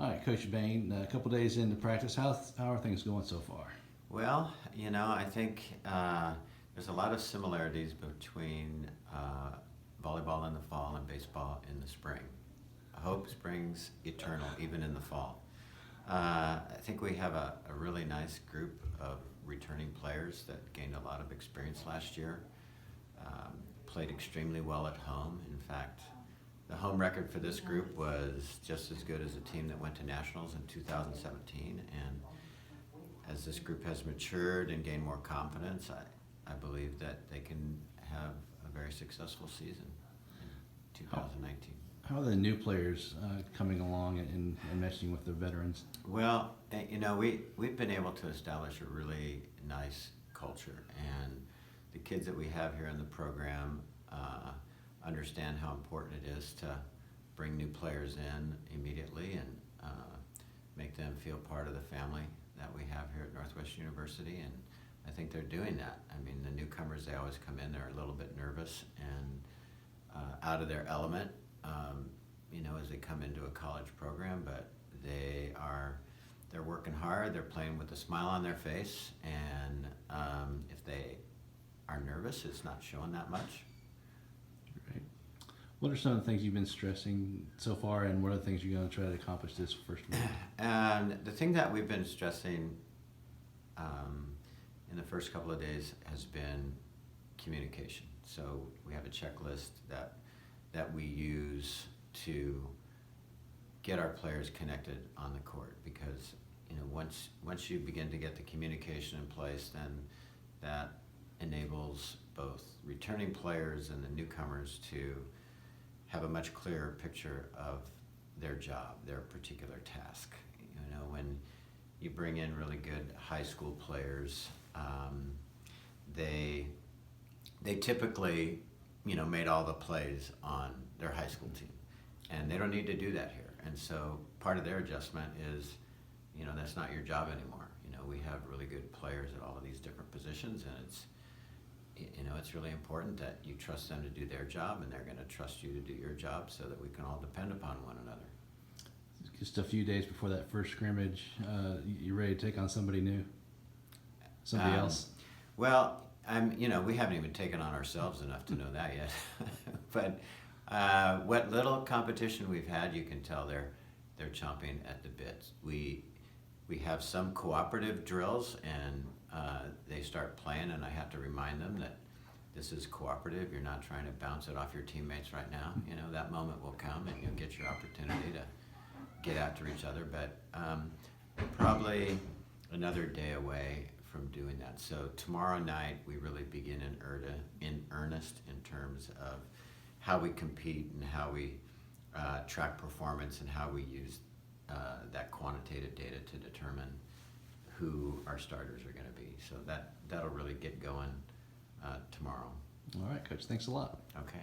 All right, Coach Bain, a couple days into practice, how are things going so far? Well, I think there's a lot of similarities between volleyball in the fall and baseball in the spring. Hope springs eternal, even in the fall. I think we have a really nice group of returning players that gained a lot of experience last year, played extremely well at home. In fact, the home record for this group was just as good as a team that went to nationals in 2017. And as this group has matured and gained more confidence, I believe that they can have a very successful season in 2019. How are the new players coming along and meshing with the veterans? Well, we've been able to establish a really nice culture, and the kids that we have here in the program understand how important it is to bring new players in immediately and make them feel part of the family that we have here at Northwest University, and I think they're doing that. I mean, the newcomers, they always come in, they're a little bit nervous and out of their element, as they come into a college program, but they're working hard, they're playing with a smile on their face, and if they are nervous, it's not showing that much. Great. What are some of the things you've been stressing so far, and what are the things you're going to try to accomplish this first week? And the thing that we've been stressing in the first couple of days has been communication. So we have a checklist that we use to get our players connected on the court, because once you begin to get the communication in place, then that enables both returning players and the newcomers to have a much clearer picture of their job, their particular task. When you bring in really good high school players, they typically made all the plays on their high school team, and they don't need to do that here. And so part of their adjustment is that's not your job anymore. We have really good players at all of these different positions, and it's really important that you trust them to do their job, and they're going to trust you to do your job, so that we can all depend upon one another. Just a few days before that first scrimmage, you ready to take on somebody new? Somebody else? Well, we haven't even taken on ourselves enough to know that yet. But what little competition we've had, you can tell they're chomping at the bit. We have some cooperative drills, and they start playing, and I have to remind them that this is cooperative. You're not trying to bounce it off your teammates right now. That moment will come, and you'll get your opportunity to get after each other. But probably another day away from doing that. So tomorrow night we really begin in earnest in terms of how we compete and how we track performance and how we use that quantitative data to determine who our starters are going to be. So that'll really get going tomorrow. All right, Coach. Thanks a lot. Okay.